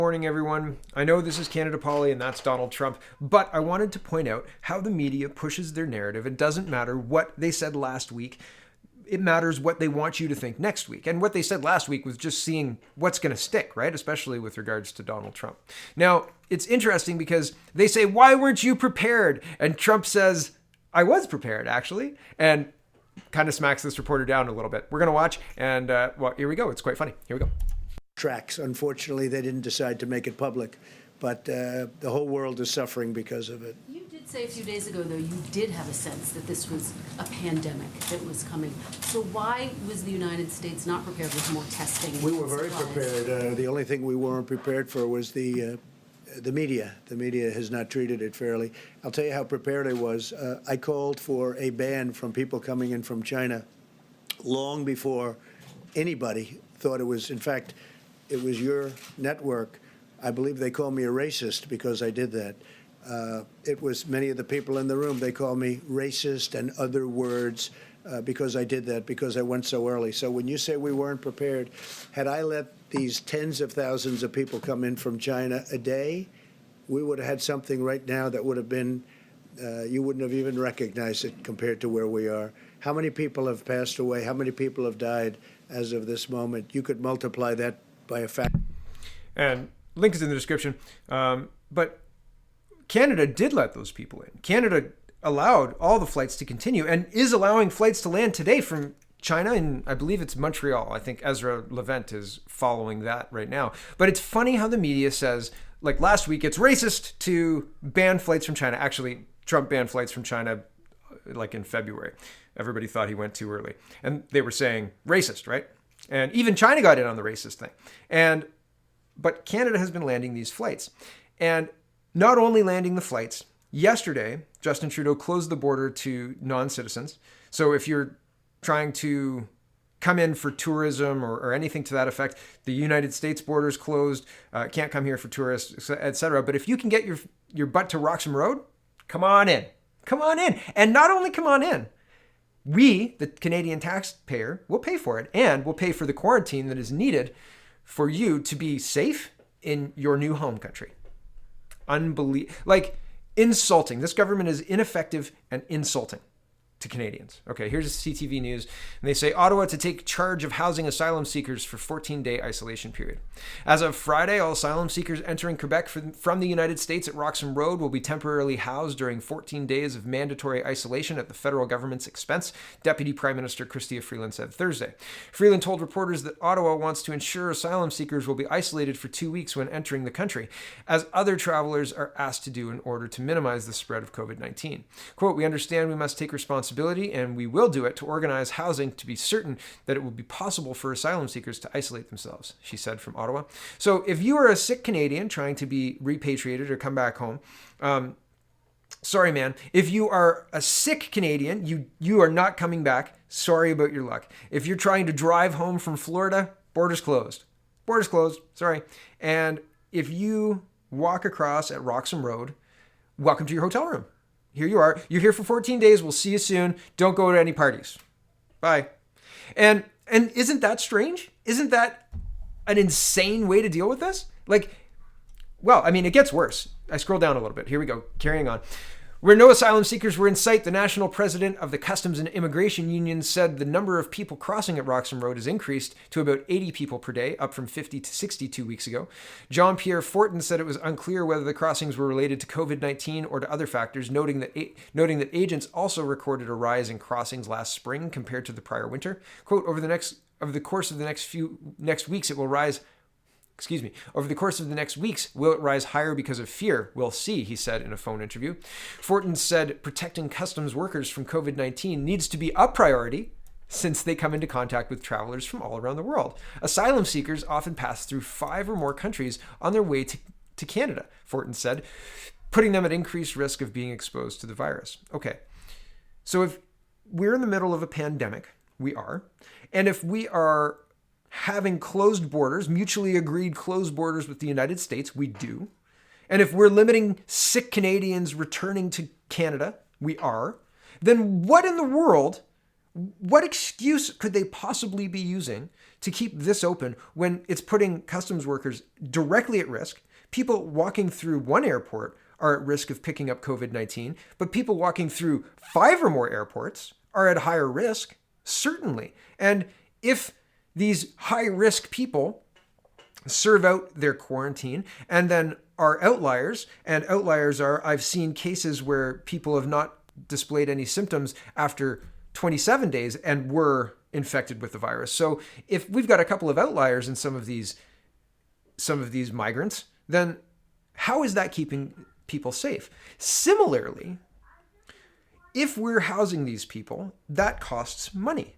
Morning, everyone. I know this is Canada Poly and that's Donald Trump, but I wanted to point out how the media pushes their narrative. It doesn't matter what they said last week. It matters what they want you to think next week. And what they said last week was just seeing what's going to stick, right? Especially with regards to Donald Trump. Now, it's interesting because they say, why weren't you prepared? And Trump says, I was prepared, actually. And kind of smacks this reporter down a little bit. We're going to watch. And, well, here we go. It's quite funny. Here we go. Tracks. Unfortunately, they didn't decide to make it public, but the whole world is suffering because of it. You did say a few days ago, though, you did have a sense that this was a pandemic that was coming. So why was the United States not prepared with more testing? We were very prepared. The only thing we weren't prepared for was the media. The media has not treated it fairly. I'll tell you how prepared I was. I called for a ban from people coming in from China long before anybody thought it was. In fact, it was your network. I believe they called me a racist because I did that. It was many of the people in the room. They called me racist and other words because I did that, because I went so early. So when you say we weren't prepared, had I let these tens of thousands of people come in from China a day, we would have had something right now that would have been, you wouldn't have even recognized it compared to where we are. How many people have passed away? How many people have died as of this moment? You could multiply that by a fact. And link is in the description. But Canada did let those people in. Canada allowed all the flights to continue and is allowing flights to land today from China, and I believe it's Montreal. I think Ezra Levent is following that right now. But it's funny how the media says, like last week, it's racist to ban flights from China. Actually, Trump banned flights from China like in February. Everybody thought he went too early. And they were saying racist, right? And even China got in on the racist thing. But Canada has been landing these flights. And not only landing the flights, yesterday, Justin Trudeau closed the border to non-citizens. So if you're trying to come in for tourism or anything to that effect, the United States border is closed, can't come here for tourists, etc. But if you can get your butt to Roxham Road, come on in. Come on in. And not only come on in, we, the Canadian taxpayer, will pay for it, and we'll pay for the quarantine that is needed for you to be safe in your new home country. Like, insulting. This government is ineffective and insulting to Canadians. Okay, here's CTV News. And they say Ottawa to take charge of housing asylum seekers for 14-day isolation period. As of Friday, all asylum seekers entering Quebec from the United States at Roxham Road will be temporarily housed during 14 days of mandatory isolation at the federal government's expense, Deputy Prime Minister Chrystia Freeland said Thursday. Freeland told reporters that Ottawa wants to ensure asylum seekers will be isolated for 2 weeks when entering the country, as other travelers are asked to do in order to minimize the spread of COVID-19. Quote, we understand we must take responsibility, and we will do it to organize housing to be certain that it will be possible for asylum seekers to isolate themselves, she said from Ottawa. So if you are a sick Canadian trying to be repatriated or come back home, sorry, man. If you are a sick Canadian, you are not coming back. Sorry about your luck. If you're trying to drive home from Florida, border's closed. Border's closed. Sorry. And if you walk across at Roxham Road, welcome to your hotel room. Here you are. You're here for 14 days. We'll see you soon. Don't go to any parties. Bye. And isn't that strange? Isn't that an insane way to deal with this? Like, well, I mean, it gets worse. I scroll down a little bit. Here we go. Carrying on. Where no asylum seekers were in sight, the national president of the Customs and Immigration Union said the number of people crossing at Roxham Road has increased to about 80 people per day, up from 50 to 60 2 weeks ago. Jean-Pierre Fortin said it was unclear whether the crossings were related to COVID-19 or to other factors, noting that agents also recorded a rise in crossings last spring compared to the prior winter. Quote, over the course of the next weeks, it will rise. Over the course of the next weeks, will it rise higher because of fear? We'll see, he said in a phone interview. Fortin said protecting customs workers from COVID-19 needs to be a priority since they come into contact with travelers from all around the world. Asylum seekers often pass through 5 or more countries on their way to Canada, Fortin said, putting them at increased risk of being exposed to the virus. Okay, so if we're in the middle of a pandemic, we are, and if we are having closed borders, mutually agreed closed borders with the United States, we do. And if we're limiting sick Canadians returning to Canada, we are. Then what in the world, what excuse could they possibly be using to keep this open when it's putting customs workers directly at risk. People walking through one airport are at risk of picking up COVID-19, but people walking through 5 or more airports are at higher risk, certainly. And if these high-risk people serve out their quarantine and then are outliers, and outliers are, I've seen cases where people have not displayed any symptoms after 27 days and were infected with the virus. So if we've got a couple of outliers in some of these migrants, then how is that keeping people safe? Similarly, if we're housing these people, that costs money.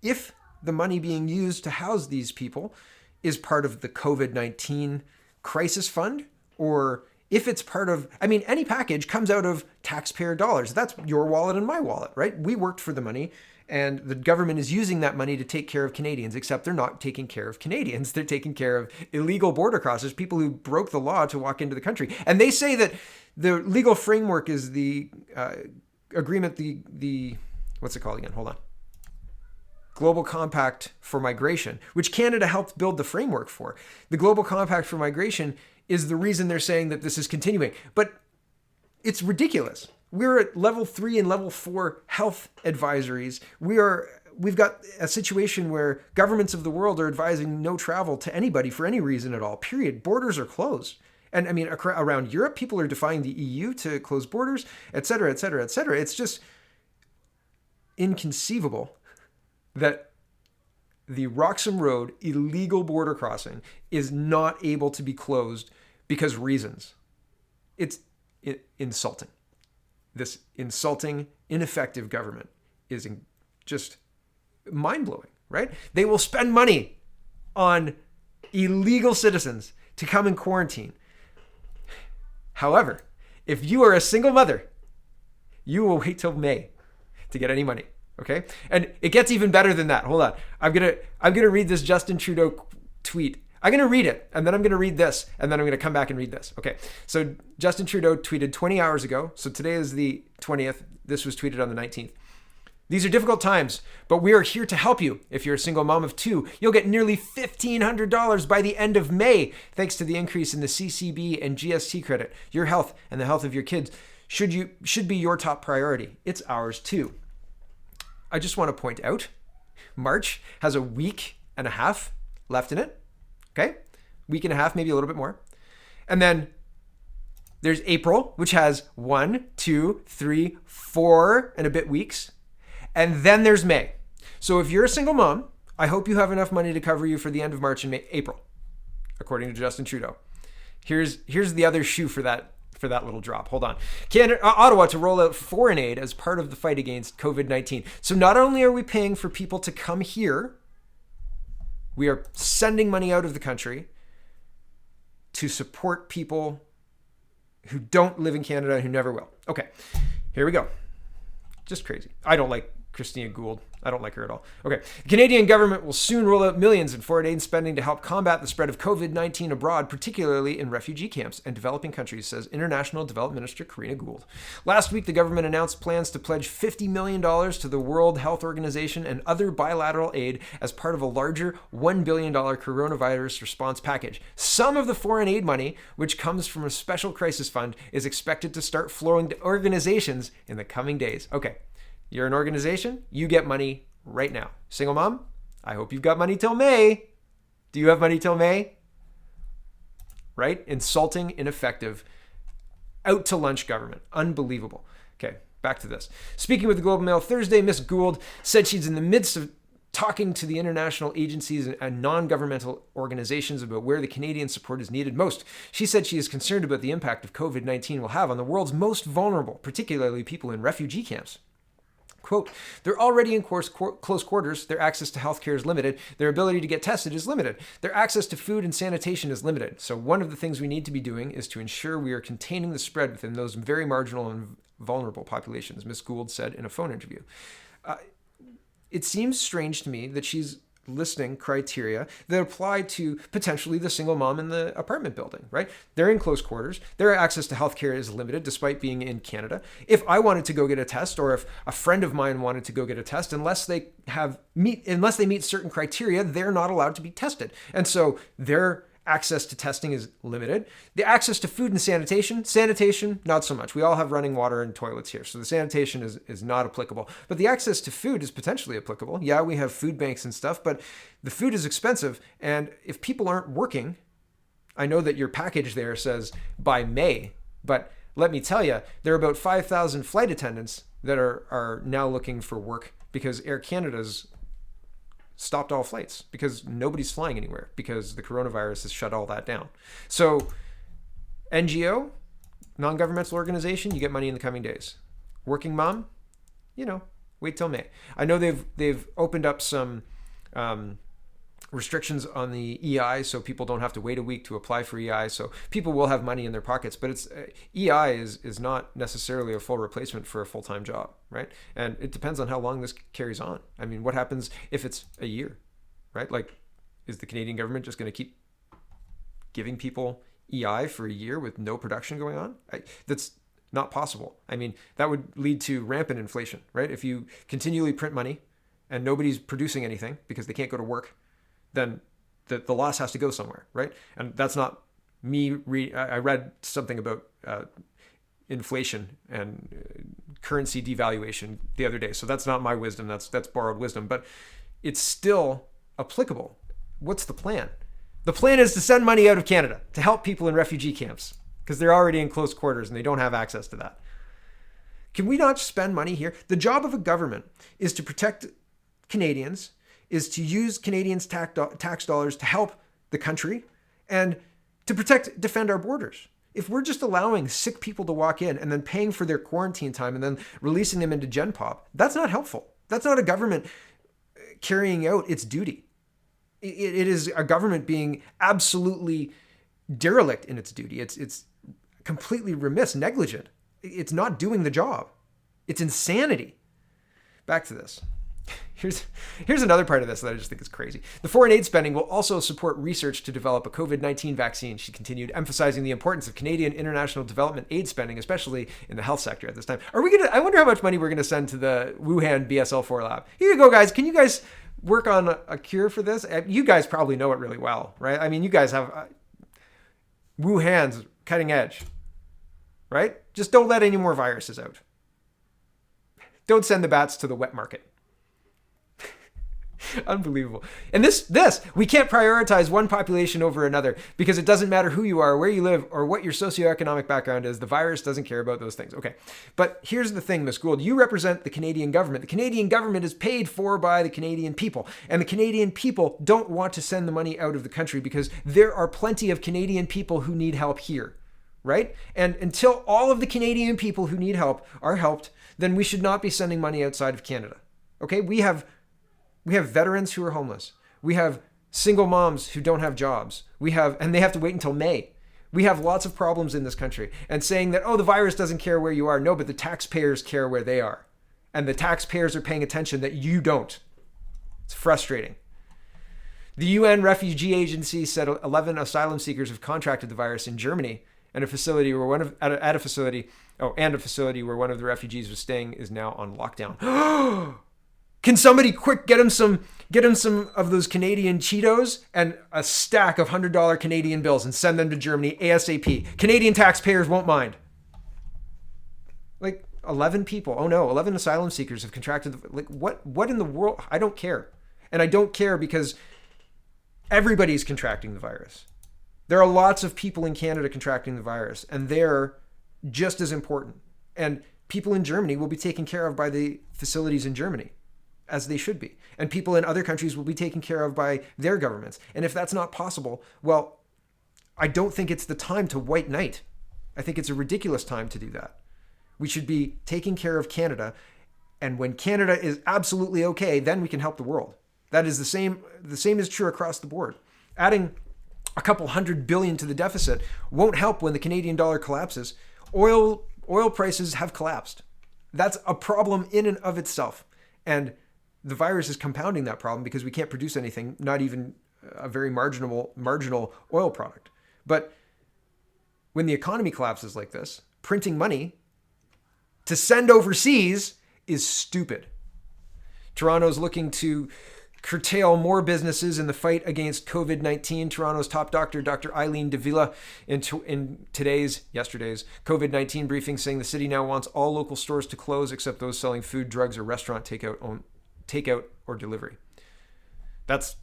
If the money being used to house these people is part of the COVID-19 crisis fund, or if it's part of, any package comes out of taxpayer dollars. That's your wallet and my wallet, right? We worked for the money, and the government is using that money to take care of Canadians, except they're not taking care of Canadians. They're taking care of illegal border crossers, people who broke the law to walk into the country. And they say that the legal framework is the agreement, the what's it called again? Hold on. Global Compact for Migration, which Canada helped build the framework for. The Global Compact for Migration is the reason they're saying that this is continuing. But it's ridiculous. We're at level 3 and level 4 health advisories. We've got a situation where governments of the world are advising no travel to anybody for any reason at all, period. Borders are closed. And around Europe, people are defying the EU to close borders, et cetera, et cetera, et cetera. It's just inconceivable that the Roxham Road illegal border crossing is not able to be closed because reasons. It's insulting. This insulting, ineffective government is just mind-blowing, right? They will spend money on illegal citizens to come in quarantine. However, if you are a single mother, you will wait till May to get any money. Okay? And it gets even better than that. Hold on. I'm gonna read this Justin Trudeau tweet. I'm gonna read it, and then I'm gonna read this, and then I'm gonna come back and read this. Okay. So Justin Trudeau tweeted 20 hours ago. So today is the 20th. This was tweeted on the 19th. These are difficult times, but we are here to help you. If you're a single mom of 2, you'll get nearly $1,500 by the end of May, thanks to the increase in the CCB and GST credit. Your health and the health of your kids should be your top priority. It's ours too. I just want to point out, March has a week and a half left in it. Okay? Week and a half, maybe a little bit more. And then there's April, which has 1, 2, 3, 4 and a bit weeks. And then there's May. So if you're a single mom, I hope you have enough money to cover you for the end of March and April, according to Justin Trudeau. Here's the other shoe for that little drop. Hold on. Ottawa to roll out foreign aid as part of the fight against COVID-19. So not only are we paying for people to come here, we are sending money out of the country to support people who don't live in Canada and who never will. Okay, here we go. Just crazy. I don't like Christina Gould. I don't like her at all. Okay. The Canadian government will soon roll out millions in foreign aid spending to help combat the spread of COVID-19 abroad, particularly in refugee camps and developing countries, says International Development Minister Karina Gould. Last week, the government announced plans to pledge $50 million to the World Health Organization and other bilateral aid as part of a larger $1 billion coronavirus response package. Some of the foreign aid money, which comes from a special crisis fund, is expected to start flowing to organizations in the coming days. Okay. You're an organization, you get money right now. Single mom, I hope you've got money till May. Do you have money till May? Right? Insulting, ineffective, out to lunch government. Unbelievable. Okay, back to this. Speaking with the Globe and Mail Thursday, Ms. Gould said she's in the midst of talking to the international agencies and non-governmental organizations about where the Canadian support is needed most. She said she is concerned about the impact of COVID-19 will have on the world's most vulnerable, particularly people in refugee camps. Quote, they're already in close quarters. Their access to healthcare is limited. Their ability to get tested is limited. Their access to food and sanitation is limited. So one of the things we need to be doing is to ensure we are containing the spread within those very marginal and vulnerable populations, Ms. Gould said in a phone interview. It seems strange to me that she's listing criteria that apply to potentially the single mom in the apartment building, right? They're in close quarters. Their access to healthcare is limited despite being in Canada. If I wanted to go get a test, or if a friend of mine wanted to go get a test, unless they meet certain criteria, they're not allowed to be tested. And so their access to testing is limited. The access to food and sanitation, not so much. We all have running water and toilets here, so the sanitation is not applicable. But the access to food is potentially applicable. Yeah, we have food banks and stuff, but the food is expensive. And if people aren't working, I know that your package there says by May, but let me tell you, there are about 5,000 flight attendants that are now looking for work because Air Canada's stopped all flights because nobody's flying anywhere because the coronavirus has shut all that down. So NGO, non-governmental organization, you get money in the coming days. Working mom, wait till May. I know they've opened up some restrictions on the EI, so people don't have to wait a week to apply for EI. So people will have money in their pockets, but it's EI is not necessarily a full replacement for a full-time job, right? And it depends on how long this carries on. I mean, what happens if it's a year, right? Like, is the Canadian government just going to keep giving people EI for a year with no production going on? That's not possible. I mean, that would lead to rampant inflation, right? If you continually print money and nobody's producing anything because they can't go to work, then the loss has to go somewhere, right? And that's not me. I read something about inflation and currency devaluation the other day. So that's not my wisdom. That's borrowed wisdom, but it's still applicable. What's the plan? The plan is to send money out of Canada to help people in refugee camps because they're already in close quarters and they don't have access to that. Can we not spend money here? The job of a government is to protect Canadians, is to use Canadians' tax dollars to help the country and to defend our borders. If we're just allowing sick people to walk in and then paying for their quarantine time and then releasing them into Gen Pop, that's not helpful. That's not a government carrying out its duty. It is a government being absolutely derelict in its duty. It's completely remiss, negligent. It's not doing the job. It's insanity. Back to this. Here's another part of this that I just think is crazy. The foreign aid spending will also support research to develop a COVID-19 vaccine, she continued, emphasizing the importance of Canadian international development aid spending, especially in the health sector at this time. I wonder how much money we're going to send to the Wuhan BSL-4 lab. Here you go, guys. Can you guys work on a cure for this? You guys probably know it really well, right? I mean, you guys have Wuhan's cutting edge, right? Just don't let any more viruses out. Don't send the bats to the wet market. Unbelievable. And this, we can't prioritize one population over another because it doesn't matter who you are, where you live, or what your socioeconomic background is. The virus doesn't care about those things. Okay. But here's the thing, Ms. Gould. You represent the Canadian government. The Canadian government is paid for by the Canadian people. And the Canadian people don't want to send the money out of the country because there are plenty of Canadian people who need help here. Right? And until all of the Canadian people who need help are helped, then we should not be sending money outside of Canada. Okay? We have veterans who are homeless. We have single moms who don't have jobs. And they have to wait until May. We have lots of problems in this country. And saying that, the virus doesn't care where you are. No, but the taxpayers care where they are. And the taxpayers are paying attention that you don't. It's frustrating. The UN Refugee Agency said 11 asylum seekers have contracted the virus in Germany, and a facility where one of the refugees was staying is now on lockdown. Can somebody quick get him some of those Canadian Cheetos and a stack of $100 Canadian bills and send them to Germany ASAP? Canadian taxpayers won't mind. Like 11 people. 11 asylum seekers have contracted. What in the world? I don't care. And I don't care because everybody's contracting the virus. There are lots of people in Canada contracting the virus, and they're just as important. And people in Germany will be taken care of by the facilities in Germany, as they should be. And people in other countries will be taken care of by their governments. And if that's not possible, well, I don't think it's the time to white knight. I think it's a ridiculous time to do that. We should be taking care of Canada. And when Canada is absolutely okay, then we can help the world. That is the same is true across the board. Adding a couple $100 billion to the deficit won't help when the Canadian dollar collapses. Oil prices have collapsed. That's a problem in and of itself. And the virus is compounding that problem because we can't produce anything, not even a very marginal oil product. But when the economy collapses like this, printing money to send overseas is stupid. Toronto's looking to curtail more businesses in the fight against COVID-19. Toronto's top doctor, Dr. Eileen Davila, in yesterday's COVID-19 briefing, saying the city now wants all local stores to close except those selling food, drugs, or restaurant takeout or delivery. That's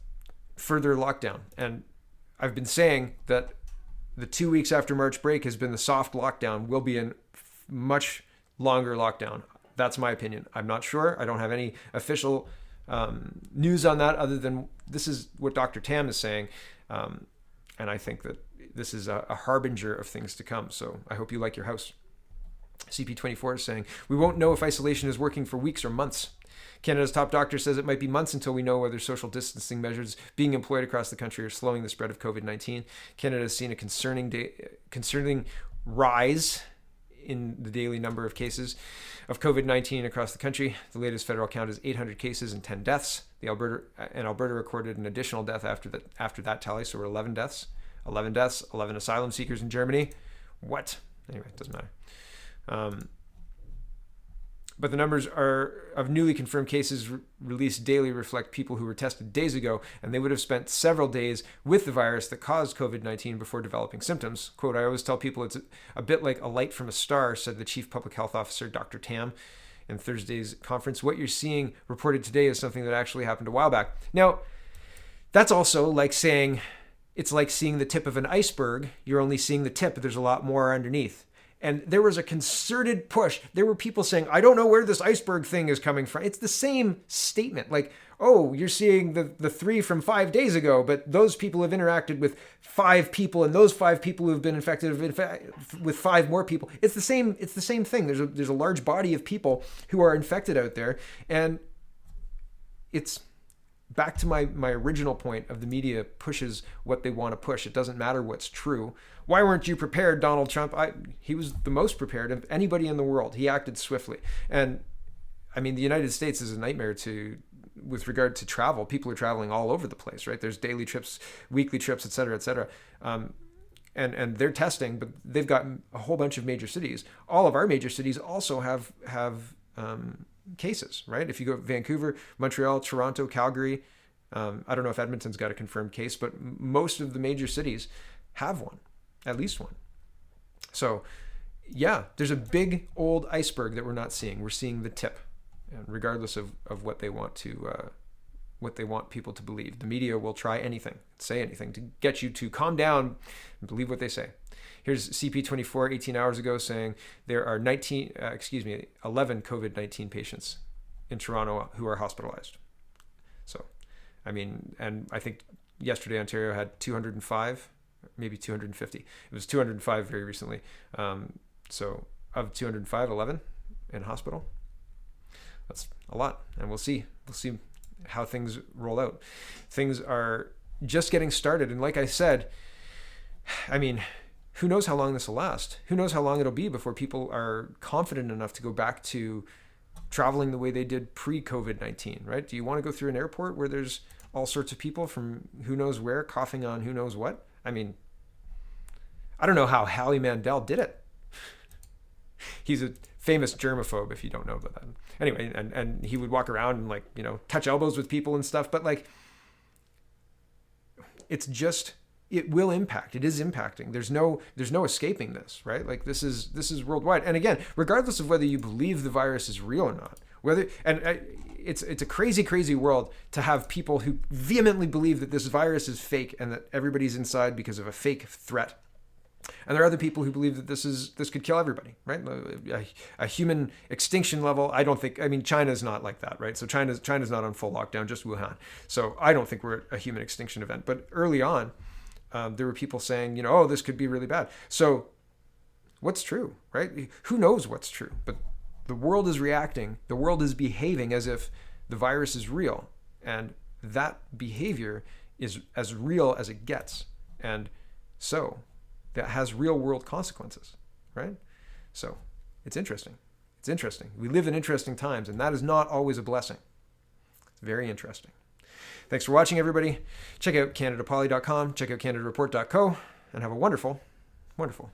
further lockdown. And I've been saying that the 2 weeks after March break has been the soft lockdown. We'll be in much longer lockdown. That's my opinion. I'm not sure. I don't have any official news on that other than this is what Dr. Tam is saying. And I think that this is a harbinger of things to come. So I hope you like your house. CP24 is saying, we won't know if isolation is working for weeks or months. Canada's top doctor says it might be months until we know whether social distancing measures being employed across the country are slowing the spread of COVID-19. Canada has seen a concerning rise in the daily number of cases of COVID-19 across the country. The latest federal count is 800 cases and 10 deaths. Alberta recorded an additional death after that tally, so we're 11 deaths. 11 deaths, 11 asylum seekers in Germany. What? Anyway, it doesn't matter. But the numbers of newly confirmed cases released daily reflect people who were tested days ago, and they would have spent several days with the virus that caused COVID-19 before developing symptoms. Quote, I always tell people it's a bit like a light from a star, said the Chief Public Health Officer, Dr. Tam, in Thursday's conference. What you're seeing reported today is something that actually happened a while back. Now, that's also like saying it's like seeing the tip of an iceberg. You're only seeing the tip, but there's a lot more underneath. And there was a concerted push. There were people saying, I don't know where this iceberg thing is coming from. It's the same statement. Like, oh, you're seeing the 3 from 5 days ago, but those people have interacted with 5 people, and those 5 people who have been infected with 5 more people. It's the same thing. There's a large body of people who are infected out there. And it's back to my original point of the media pushes what they want to push. It doesn't matter what's true. Why weren't you prepared, Donald Trump? He was the most prepared of anybody in the world. He acted swiftly. And I mean, the United States is a nightmare with regard to travel. People are traveling all over the place, right? There's daily trips, weekly trips, et cetera, et cetera. And they're testing, but they've got a whole bunch of major cities. All of our major cities also have cases, right? If you go to Vancouver, Montreal, Toronto, Calgary, I don't know if Edmonton's got a confirmed case, but most of the major cities have one, at least one. So yeah, there's a big old iceberg that we're not seeing. We're seeing the tip, and regardless of what they want people to believe. The media will try anything, say anything to get you to calm down and believe what they say. Here's CP24 18 hours ago saying there are 11 COVID-19 patients in Toronto who are hospitalized. So, I mean, and I think yesterday Ontario had 205, maybe 250. It was 205 very recently. So of 205, 11 in hospital. That's a lot. And we'll see how things roll out. Things are just getting started. And like I said, I mean, who knows how long this will last? Who knows how long it'll be before people are confident enough to go back to traveling the way they did pre-COVID-19, right? Do you want to go through an airport where there's all sorts of people from who knows where coughing on who knows what? I mean, I don't know how Howie Mandel did it. He's a famous germaphobe, if you don't know about that. Anyway, and he would walk around and, like, you know, touch elbows with people and stuff, but like, it's just, it will impact. It is impacting. There's no escaping this, right? Like, this is worldwide. And again, regardless of whether you believe the virus is real or not, it's a crazy, crazy world to have people who vehemently believe that this virus is fake and that everybody's inside because of a fake threat. And there are other people who believe that this could kill everybody, right? A human extinction level. China's not like that, right? So China's not on full lockdown, just Wuhan. So I don't think we're at a human extinction event. But early on, there were people saying, you know, oh, this could be really bad. So what's true, right? Who knows what's true? But the world is reacting. The world is behaving as if the virus is real. And that behavior is as real as it gets. And so that has real world consequences, right? So it's interesting. It's interesting. We live in interesting times, and that is not always a blessing. Very interesting. Thanks for watching, everybody. Check out CanadaPoly.com, check out CanadaReport.co, and have a wonderful, wonderful